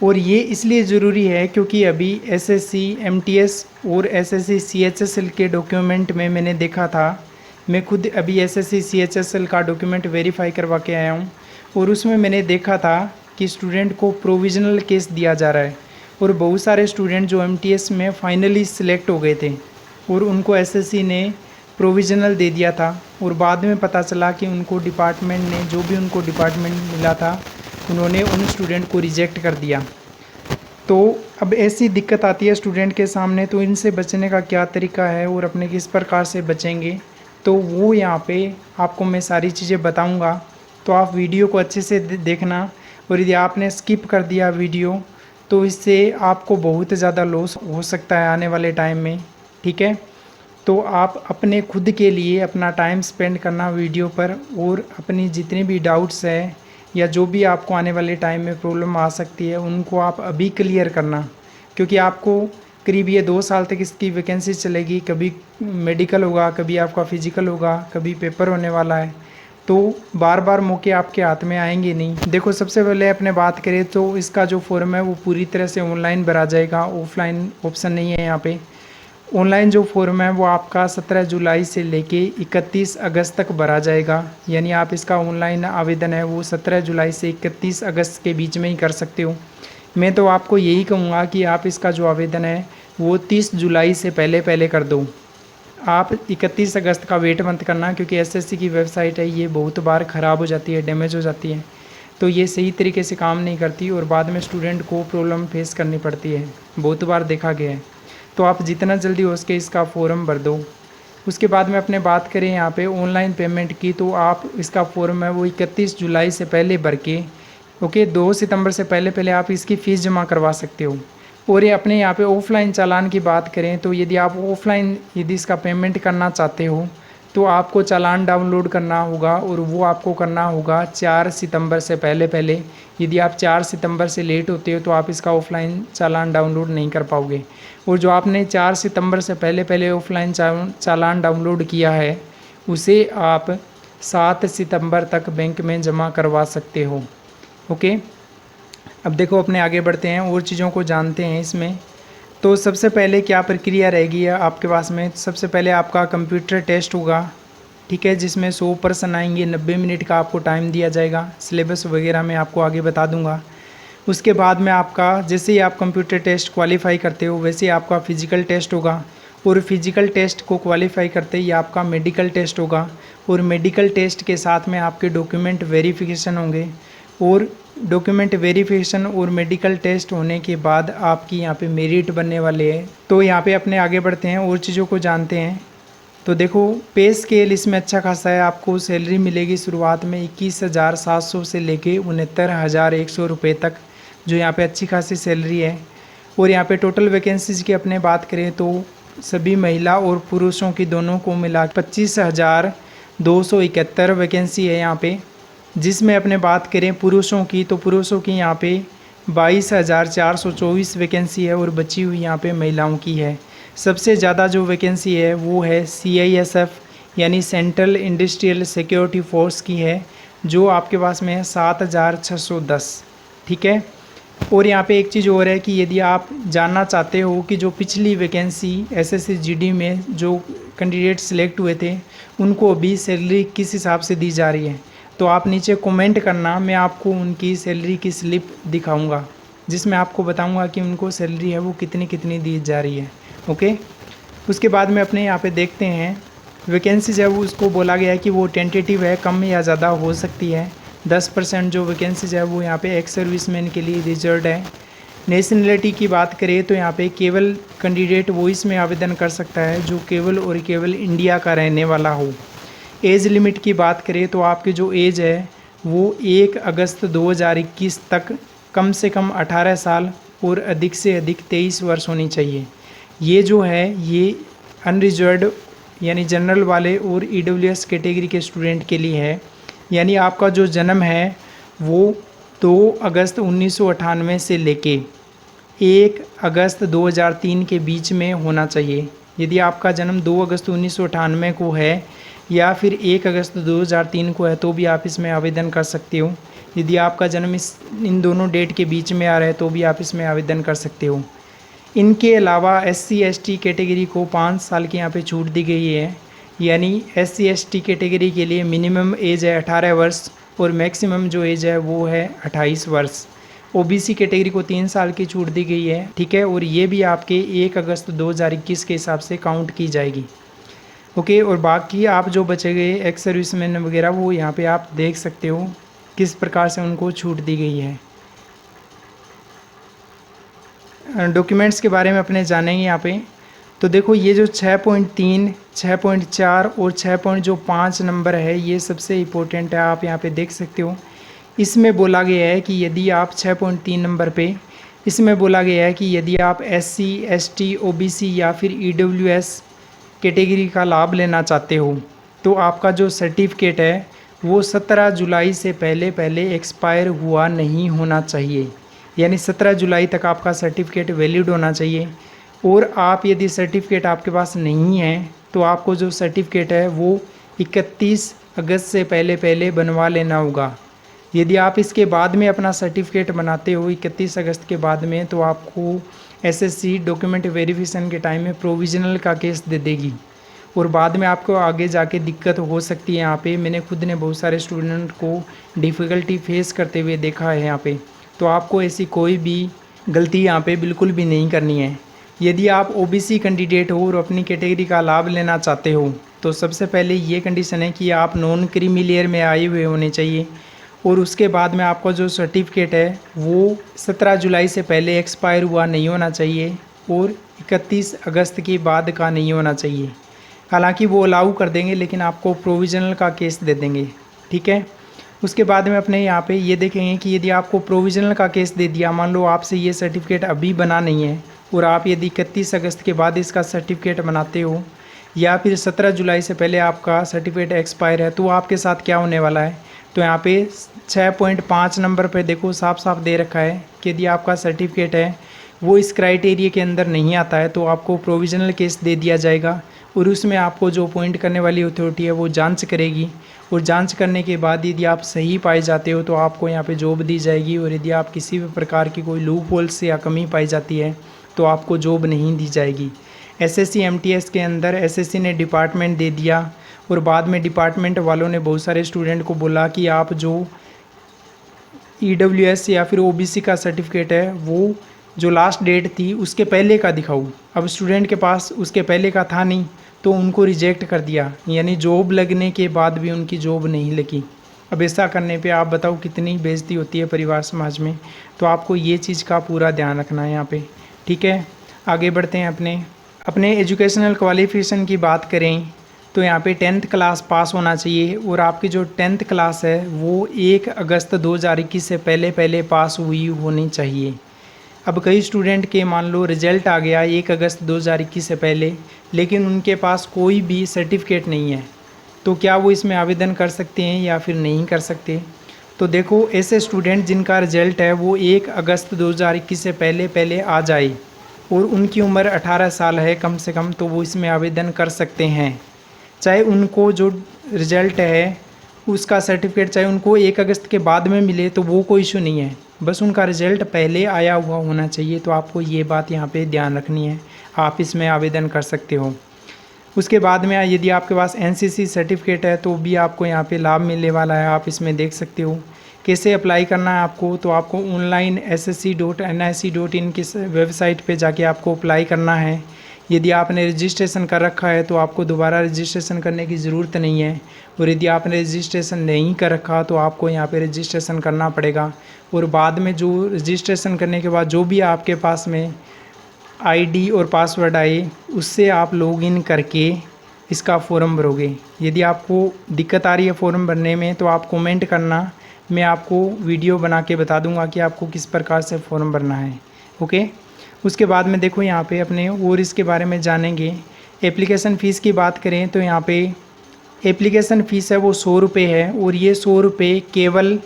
और ये इसलिए ज़रूरी है क्योंकि अभी एसएससी एमटीएस और एसएससी सीएचएसएल के डॉक्यूमेंट में मैंने देखा था, मैं खुद अभी एसएससी सीएचएसएल का डॉक्यूमेंट वेरीफाई करवा के आया हूँ, और उसमें मैंने देखा था कि स्टूडेंट को प्रोविज़नल केस दिया जा रहा है, और बहुत सारे स्टूडेंट जो एमटीएस में फाइनली सिलेक्ट हो गए थे और उनको एसएससी ने प्रोविज़नल दे दिया था, और बाद में पता चला कि उनको डिपार्टमेंट ने जो भी उनको डिपार्टमेंट मिला था उन्होंने उन स्टूडेंट को रिजेक्ट कर दिया। तो अब ऐसी दिक्कत आती है स्टूडेंट के सामने, तो इनसे बचने का क्या तरीका है और अपने किस प्रकार से बचेंगे, तो वो यहाँ पे आपको मैं सारी चीज़ें बताऊँगा। तो आप वीडियो को अच्छे से देखना, और यदि आपने स्किप कर दिया वीडियो तो इससे आपको बहुत ज़्यादा लॉस हो सकता है आने वाले टाइम में, ठीक है। तो आप अपने खुद के लिए अपना टाइम स्पेंड करना वीडियो पर, और अपनी जितनी भी डाउट्स है या जो भी आपको आने वाले टाइम में प्रॉब्लम आ सकती है उनको आप अभी क्लियर करना, क्योंकि आपको करीब ये 2 साल तक इसकी वैकेंसी चलेगी। कभी मेडिकल होगा, कभी आपका फिजिकल होगा, कभी पेपर होने वाला है, तो बार बार मौके आपके हाथ में आएंगे नहीं। देखो, सबसे पहले अपने बात करें तो इसका जो फॉर्म है वो पूरी तरह से ऑनलाइन भरा जाएगा, ऑफलाइन ऑप्शन नहीं है यहाँ पे। ऑनलाइन जो फॉर्म है वो आपका 17 जुलाई से लेके 31 अगस्त तक भरा जाएगा, यानी आप इसका ऑनलाइन आवेदन है वो 17 जुलाई से 31 अगस्त के बीच में ही कर सकते हो। मैं तो आपको यही कहूँगा कि आप इसका जो आवेदन है वो 30 जुलाई से पहले पहले कर दो। आप 31 अगस्त का वेट मत करना, क्योंकि एसएससी की वेबसाइट है ये बहुत बार ख़राब हो जाती है, डैमेज हो जाती है, तो ये सही तरीके से काम नहीं करती और बाद में स्टूडेंट को प्रॉब्लम फेस करनी पड़ती है, बहुत बार देखा गया है। तो आप जितना जल्दी हो सके इसका फॉर्म भर दो। उसके बाद में अपने बात करें यहाँ पे ऑनलाइन पेमेंट की, तो आप इसका फॉर्म है वो 31 जुलाई से पहले भर के 2 सितंबर से पहले पहले आप इसकी फ़ीस जमा करवा सकते हो। और ये अपने यहाँ पे ऑफ़लाइन चालान की बात करें तो यदि आप ऑफ़लाइन यदि इसका पेमेंट करना चाहते हो तो आपको चालान डाउनलोड करना होगा, और वो आपको करना होगा 4 सितंबर से पहले पहले। यदि आप 4 सितंबर से लेट होते हो तो आप इसका ऑफ़लाइन चालान डाउनलोड नहीं कर पाओगे, और जो आपने 4 सितंबर से पहले पहले ऑफ़लाइन चालान डाउनलोड किया है उसे आप 7 सितंबर तक बैंक में जमा करवा सकते हो। ओके, अब देखो अपने आगे बढ़ते हैं और चीज़ों को जानते हैं इसमें। तो सबसे पहले क्या प्रक्रिया रहेगी आपके पास में, सबसे पहले आपका कंप्यूटर टेस्ट होगा, ठीक है, जिसमें 100 पर्सन आएंगे, 90 मिनट का आपको टाइम दिया जाएगा। सिलेबस वगैरह मैं आपको आगे बता दूंगा। उसके बाद में आपका जैसे ही आप कंप्यूटर टेस्ट क्वालिफाई करते हो वैसे ही आपका फ़िज़िकल टेस्ट होगा, और फिज़िकल टेस्ट को क्वालिफाई करते ही आपका मेडिकल टेस्ट होगा, और मेडिकल टेस्ट के साथ में आपके डॉक्यूमेंट वेरिफिकेशन होंगे। और डॉक्यूमेंट वेरिफिकेशन और मेडिकल टेस्ट होने के बाद आपकी यहाँ पे मेरिट बनने वाले हैं। तो यहाँ पे अपने आगे बढ़ते हैं और चीज़ों को जानते हैं। तो देखो, पे स्केल इसमें अच्छा खासा है। आपको सैलरी मिलेगी शुरुआत में 21,700 से लेके 69,100 रुपये तक, जो यहाँ पे अच्छी खासी सैलरी है। और यहाँ पे टोटल वैकेंसीज की अपने बात करें तो सभी महिला और पुरुषों की दोनों को मिला 25,271 वैकेंसी है यहाँ पे। जिसमें अपने बात करें पुरुषों की तो पुरुषों की यहाँ पे 22,424 वैकेंसी है, और बची हुई यहाँ पे महिलाओं की है। सबसे ज़्यादा जो वैकेंसी है वो है CISF यानी सेंट्रल इंडस्ट्रियल सिक्योरिटी फोर्स की है, जो आपके पास में है 7,610, ठीक है। और यहाँ पे एक चीज़ और है कि यदि आप जानना चाहते हो कि जो पिछली वैकेंसी SSC GD में जो कैंडिडेट सिलेक्ट हुए थे उनको अभी सैलरी किस हिसाब से दी जा रही है, तो आप नीचे कमेंट करना, मैं आपको उनकी सैलरी की स्लिप दिखाऊंगा जिसमें आपको बताऊंगा कि उनको सैलरी है वो कितनी कितनी दी जा रही है। ओके, उसके बाद में अपने यहाँ पे देखते हैं वैकेंसीज है वो उसको बोला गया है कि वो टेंटेटिव है, कम या ज़्यादा हो सकती है। 10% जो वैकेंसीज है वो यहाँ पे एक्स सर्विसमैन के लिए रिजर्व है। नेशनलिटी की बात करें तो यहाँ पे केवल कैंडिडेट वो इसमें आवेदन कर सकता है जो केवल और केवल इंडिया का रहने वाला हो। एज लिमिट की बात करें तो आपकी जो एज है वो 1 अगस्त 2021 तक कम से कम 18 साल और अधिक से अधिक 23 वर्ष होनी चाहिए। ये जो है ये अनरिजर्व्ड यानी जनरल वाले और EWS कैटेगरी के स्टूडेंट के लिए है। यानी आपका जो जन्म है वो 2 अगस्त 1998 से लेके 1 अगस्त 2003 के बीच में होना चाहिए। यदि आपका जन्म 2 अगस्त 1998 को है या फिर 1 अगस्त 2003 को है तो भी आप इसमें आवेदन कर सकते हो। यदि आपका जन्म इन दोनों डेट के बीच में आ रहा है तो भी आप इसमें आवेदन कर सकते हो। इनके अलावा SC ST कैटेगरी को 5 साल की यहाँ पे छूट दी गई है, यानी SC ST कैटेगरी के लिए मिनिमम एज है 18 वर्ष और मैक्सिमम जो एज है वो है 28 वर्ष। OBC कैटेगरी को 3 साल की छूट दी गई है, ठीक है, और ये भी आपके 1 अगस्त 2021 के हिसाब से काउंट की जाएगी। ओके, और बाकी आप जो बचे गए एक्स सर्विसमैन वगैरह वो यहाँ पे आप देख सकते हो किस प्रकार से उनको छूट दी गई है। डॉक्यूमेंट्स के बारे में अपने जानेंगे यहाँ पे। तो देखो ये जो 6.3, 6.4 और 6.5 नंबर है ये सबसे इम्पोर्टेंट है, आप यहाँ पे देख सकते हो। इसमें बोला गया है कि यदि आप 6.3 नंबर पे इसमें बोला गया है कि यदि आप SC ST OBC या फिर EWS कैटेगरी का लाभ लेना चाहते हो तो आपका जो सर्टिफिकेट है वो 17 जुलाई से पहले एक्सपायर हुआ नहीं होना चाहिए, यानी 17 जुलाई तक आपका सर्टिफिकेट वैलिड होना चाहिए। और आप यदि सर्टिफिकेट आपके पास नहीं है तो आपको जो सर्टिफिकेट है वो 31 अगस्त से पहले बनवा लेना होगा। यदि आप इसके बाद में अपना सर्टिफिकेट बनाते हो 31 अगस्त के बाद में तो आपको SSC डॉक्यूमेंट वेरिफिकेशन के टाइम में प्रोविज़नल का केस दे देगी और बाद में आपको आगे जाके दिक्कत हो सकती है। यहाँ पे मैंने खुद ने बहुत सारे स्टूडेंट को डिफ़िकल्टी फेस करते हुए देखा है यहाँ पे, तो आपको ऐसी कोई भी गलती यहाँ पे बिल्कुल भी नहीं करनी है। यदि आप OBC कैंडिडेट हो और अपनी कैटेगरी का लाभ लेना चाहते हो तो सबसे पहले ये कंडीशन है कि आप नॉन क्रीमी लेयर में आए हुए होने चाहिए और उसके बाद में आपका जो सर्टिफिकेट है वो 17 जुलाई से पहले एक्सपायर हुआ नहीं होना चाहिए और 31 अगस्त के बाद का नहीं होना चाहिए। हालांकि वो अलाउ कर देंगे लेकिन आपको प्रोविज़नल का केस दे देंगे, ठीक है। उसके बाद में अपने यहाँ पे ये देखेंगे कि यदि आपको प्रोविज़नल का केस दे दिया, मान लो आपसे ये सर्टिफिकेट अभी बना नहीं है और आप यदि 31 अगस्त के बाद इसका सर्टिफिकेट बनाते हो या फिर 17 जुलाई से पहले आपका सर्टिफिकेट एक्सपायर है तो आपके साथ क्या होने वाला है। तो यहाँ पे 6.5 नंबर पे देखो साफ साफ दे रखा है कि यदि आपका सर्टिफिकेट है वो इस क्राइटेरिया के अंदर नहीं आता है तो आपको प्रोविज़नल केस दे दिया जाएगा और उसमें आपको जो अपॉइंट करने वाली अथॉरिटी है वो जांच करेगी और जांच करने के बाद यदि आप सही पाए जाते हो तो आपको यहाँ पे जॉब दी जाएगी और यदि आप किसी भी प्रकार की कोई लूप होल से या कमी पाई जाती है तो आपको जॉब नहीं दी जाएगी। SSC MTS के अंदर SSC ने डिपार्टमेंट दे दिया और बाद में डिपार्टमेंट वालों ने बहुत सारे स्टूडेंट को बोला कि आप जो EWS या फिर OBC का सर्टिफिकेट है वो जो लास्ट डेट थी उसके पहले का दिखाओ। अब स्टूडेंट के पास उसके पहले का था नहीं तो उनको रिजेक्ट कर दिया, यानी जॉब लगने के बाद भी उनकी जॉब नहीं लगी। अब ऐसा करने पे आप बताओ कितनी बेइज्जती होती है परिवार समाज में। तो आपको ये चीज़ का पूरा ध्यान रखना है यहाँ पे, ठीक है। आगे बढ़ते हैं अपने एजुकेशनल क्वालिफिकेशन की बात करें तो यहाँ पे 10th क्लास पास होना चाहिए और आपकी जो 10th क्लास है वो 1 अगस्त 2021 से पहले पास हुई होनी चाहिए। अब कई स्टूडेंट के मान लो रिजल्ट आ गया 1 अगस्त 2021 से पहले लेकिन उनके पास कोई भी सर्टिफिकेट नहीं है, तो क्या वो इसमें आवेदन कर सकते हैं या फिर नहीं कर सकते। तो देखो ऐसे स्टूडेंट जिनका रिजल्ट है वो 1 अगस्त 2021 से पहले आ जाए और उनकी उम्र 18 साल है कम से कम तो वो इसमें आवेदन कर सकते हैं। चाहे उनको जो रिज़ल्ट है उसका सर्टिफिकेट चाहे उनको 1 अगस्त के बाद में मिले तो वो कोई इशू नहीं है, बस उनका रिज़ल्ट पहले आया हुआ होना चाहिए। तो आपको ये बात यहाँ पे ध्यान रखनी है, आप इसमें आवेदन कर सकते हो। उसके बाद में यदि आपके पास NCC सर्टिफिकेट है तो भी आपको यहाँ पे लाभ मिलने वाला है, आप इसमें देख सकते हो। कैसे अप्लाई करना है आपको, तो आपको ऑनलाइन ssc.nic.in की वेबसाइट पे जाके आपको अप्लाई करना है। यदि आपने रजिस्ट्रेशन कर रखा है तो आपको दोबारा रजिस्ट्रेशन करने की ज़रूरत नहीं है और यदि आपने रजिस्ट्रेशन नहीं कर रखा तो आपको यहाँ पे रजिस्ट्रेशन करना पड़ेगा और बाद में जो रजिस्ट्रेशन करने के बाद जो भी आपके पास में ID और पासवर्ड आए उससे आप लॉगिन करके इसका फॉर्म भरोगे। यदि आपको दिक्कत आ रही है फॉर्म भरने में तो आप कमेंट करना, मैं आपको वीडियो बना के बता दूंगा कि आपको किस प्रकार से फॉर्म भरना है, ओके। उसके बाद में देखो यहाँ पे अपने और इसके बारे में जानेंगे। एप्लीकेशन फ़ीस की बात करें तो यहाँ पे एप्लीकेशन फ़ीस है वो 100 रुपये है और ये 100 रुपये केवल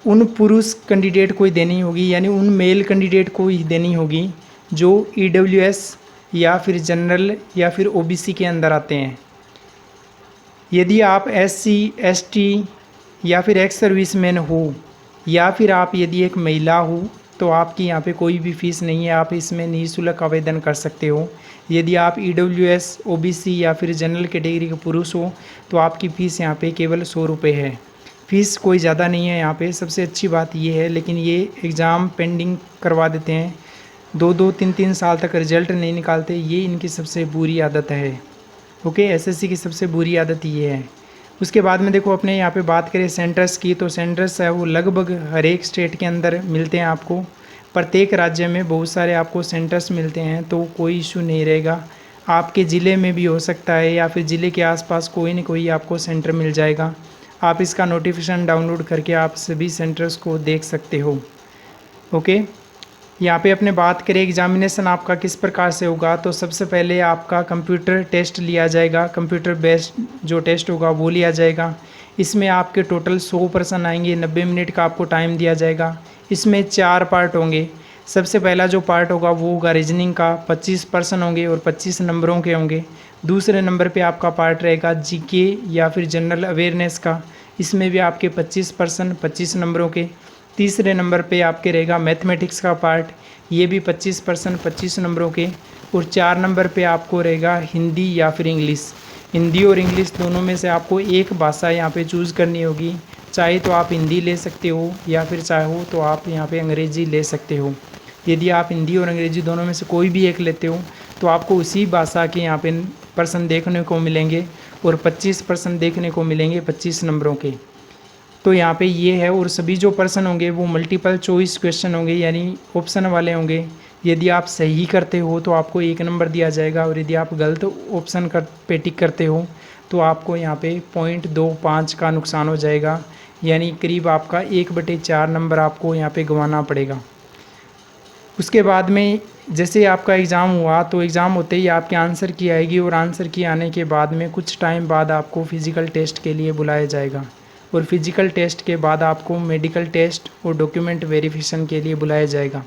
उन पुरुष कैंडिडेट को ही देनी होगी, यानी उन मेल कैंडिडेट को ही देनी होगी जो EWS या फिर जनरल या फिर OBC के अंदर आते हैं। यदि आप SC ST या फिर एक्स सर्विसमैन हो या फिर आप यदि एक महिला हो तो आपकी यहाँ पे कोई भी फ़ीस नहीं है, आप इसमें निःशुल्क आवेदन कर सकते हो। यदि आप EWS OBC या फिर जनरल कैटेगरी के पुरुष हो तो आपकी फ़ीस यहाँ पे केवल 100 रुपये है। फ़ीस कोई ज़्यादा नहीं है यहाँ पे। सबसे अच्छी बात ये है, लेकिन ये एग्ज़ाम पेंडिंग करवा देते हैं, 2-2 3-3 साल तक रिजल्ट नहीं निकालते, ये इनकी सबसे बुरी आदत है। ओके, SSC की सबसे बुरी आदत ये है। उसके बाद में देखो अपने यहाँ पे बात करें सेंटर्स की, तो सेंटर्स है वो लगभग हर एक स्टेट के अंदर मिलते हैं आपको। प्रत्येक राज्य में बहुत सारे आपको सेंटर्स मिलते हैं, तो कोई इशू नहीं रहेगा। आपके ज़िले में भी हो सकता है या फिर ज़िले के आसपास कोई न कोई आपको सेंटर मिल जाएगा। आप इसका नोटिफिकेशन डाउनलोड करके आप सभी सेंटर्स को देख सकते हो। ओके, यहाँ पे अपने बात करें एग्जामिनेशन आपका किस प्रकार से होगा, तो सबसे पहले आपका कंप्यूटर टेस्ट लिया जाएगा। कंप्यूटर बेस्ड जो टेस्ट होगा वो लिया जाएगा। इसमें आपके टोटल 100 पर्सन आएंगे, 90 मिनट का आपको टाइम दिया जाएगा। इसमें 4 पार्ट होंगे। सबसे पहला जो पार्ट होगा वो होगा रीजनिंग का, 25 पर्सन होंगे और 25 नंबरों के होंगे। दूसरे नंबर पे आपका पार्ट रहेगा जीके या फिर जनरल अवेयरनेस का, इसमें भी आपके 25 पर्सन 25 नंबरों के। तीसरे नंबर पे आपके रहेगा मैथमेटिक्स का पार्ट, ये भी 25 पर्सन 25 नंबरों के। और 4 नंबर पे आपको रहेगा हिंदी या फिर इंग्लिश। हिंदी और इंग्लिश दोनों में से आपको एक भाषा यहाँ पे चूज़ करनी होगी। चाहे तो आप हिंदी ले सकते हो या फिर चाहो तो आप यहाँ पे अंग्रेज़ी ले सकते हो। यदि आप हिंदी और अंग्रेज़ी दोनों में से कोई भी एक लेते हो तो आपको उसी भाषा के यहाँ पे पर्सन देखने को मिलेंगे और 25 पर्सन देखने को मिलेंगे 25 नंबरों के। तो यहाँ पे ये है। और सभी जो पर्सन होंगे वो मल्टीपल चॉइस क्वेश्चन होंगे, यानी ऑप्शन वाले होंगे। यदि आप सही करते हो तो आपको 1 नंबर दिया जाएगा और यदि आप गलत ऑप्शन पे टिक करते हो तो आपको यहाँ पे 0.25 का नुकसान हो जाएगा, यानी करीब आपका 1/4 नंबर आपको यहाँ पे गंवाना पड़ेगा। उसके बाद में जैसे आपका एग्ज़ाम हुआ तो एग्ज़ाम होते ही आपके आंसर की आएगी और आंसर की आने के बाद में कुछ टाइम बाद आपको फ़िज़िकल टेस्ट के लिए बुलाया जाएगा और फिज़िकल टेस्ट के बाद आपको मेडिकल टेस्ट और डॉक्यूमेंट वेरिफिकेशन के लिए बुलाया जाएगा।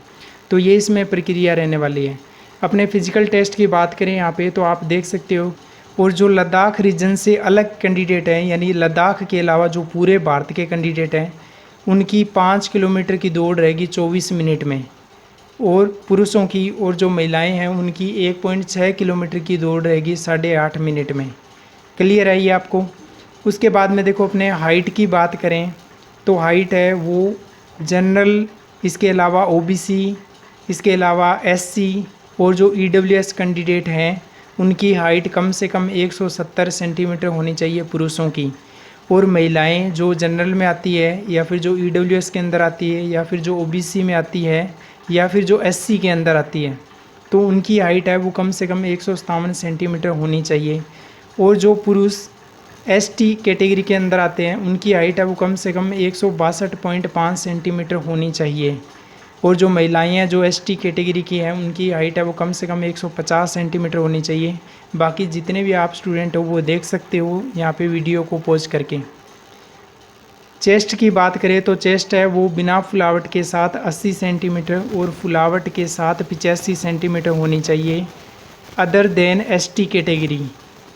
तो ये इसमें प्रक्रिया रहने वाली है। अपने फ़िज़िकल टेस्ट की बात करें यहाँ पे तो आप देख सकते हो। और जो लद्दाख रीजन से अलग कैंडिडेट हैं, यानी लद्दाख के अलावा जो पूरे भारत के कैंडिडेट हैं, उनकी 5 किलोमीटर की दौड़ रहेगी 24 मिनट में। और पुरुषों की और जो महिलाएं हैं उनकी 1.6 किलोमीटर की दौड़ रहेगी 8.5 मिनट में। क्लियर है ये आपको। उसके बाद में देखो अपने हाइट की बात करें तो हाइट है वो जनरल, इसके अलावा OBC, इसके अलावा SC और जो EWS कैंडिडेट हैं उनकी हाइट कम से कम 170 सेंटीमीटर होनी चाहिए पुरुषों की। और महिलाएं जो जनरल में आती है या फिर जो EWS के अंदर आती है या फिर जो OBC में आती है या फिर जो SC के अंदर आती है तो उनकी हाइट है वो कम से कम 157 सेंटीमीटर होनी चाहिए। और जो पुरुष ST कैटेगरी के अंदर आते हैं उनकी हाइट है वो कम से कम 162.5 सेंटीमीटर होनी चाहिए। और जो महिलाएं हैं जो ST कैटेगरी की हैं उनकी हाइट है वो कम से कम 150 सेंटीमीटर होनी चाहिए। बाकी जितने भी आप स्टूडेंट हो वो देख सकते हो यहाँ पे वीडियो को पॉज करके। चेस्ट की बात करें तो चेस्ट है वो बिना फुलावट के साथ 80 सेंटीमीटर और फुलावट के साथ 85 सेंटीमीटर होनी चाहिए। Other than ST category,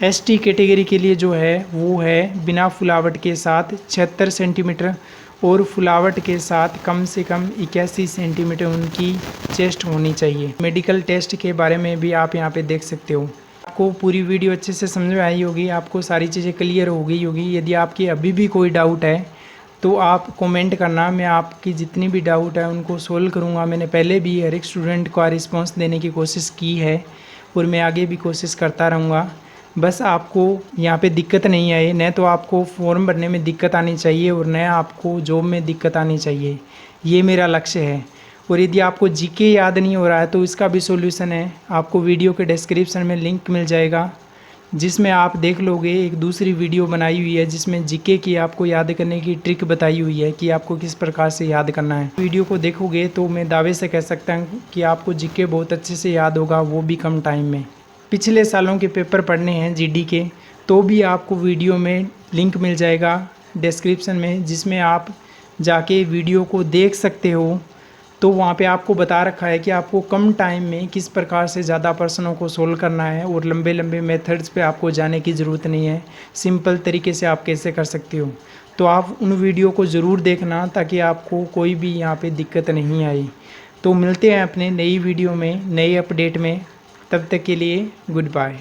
ST category के लिए जो है वो है बिना फुलावट के साथ 76 सेंटीमीटर और फुलावट के साथ कम से कम 81 सेंटीमीटर उनकी चेस्ट होनी चाहिए। मेडिकल टेस्ट के बारे में भी आप यहाँ पे देख सकते हो। आपको पूरी वीडियो अच्छे से समझ में आई होगी, आपको सारी चीज़ें क्लियर हो गई होगी। यदि आपकी अभी भी कोई डाउट है तो आप कमेंट करना, मैं आपकी जितनी भी डाउट है उनको सोल्व करूँगा। मैंने पहले भी हर एक स्टूडेंट को रिस्पॉन्स देने की कोशिश की है और मैं आगे भी कोशिश करता रहूँगा। बस आपको यहाँ पे दिक्कत नहीं आए, न तो आपको फॉर्म भरने में दिक्कत आनी चाहिए और न आपको जॉब में दिक्कत आनी चाहिए, ये मेरा लक्ष्य है। और यदि आपको जीके याद नहीं हो रहा है तो इसका भी सॉल्यूशन है, आपको वीडियो के डिस्क्रिप्शन में लिंक मिल जाएगा जिसमें आप देख लोगे। एक दूसरी वीडियो बनाई हुई है जिसमें जीके की आपको याद करने की ट्रिक बताई हुई है कि आपको किस प्रकार से याद करना है। वीडियो को देखोगे तो मैं दावे से कह सकता हूँ कि आपको जीके बहुत अच्छे से याद होगा, वो भी कम टाइम में। पिछले सालों के पेपर पढ़ने हैं GD के तो भी आपको वीडियो में लिंक मिल जाएगा डिस्क्रिप्शन में, जिसमें आप जाके वीडियो को देख सकते हो तो वहाँ पे आपको बता रखा है कि आपको कम टाइम में किस प्रकार से ज़्यादा प्रश्नों को सोल्व करना है, और लंबे लंबे मेथड्स पे आपको जाने की ज़रूरत नहीं है, सिंपल तरीके से आप कैसे कर सकते हो। तो आप उन वीडियो को ज़रूर देखना ताकि आपको कोई भी यहाँ पे दिक्कत नहीं आई। तो मिलते हैं अपने नई वीडियो में, नए अपडेट में। तब तक के लिए गुड बाय।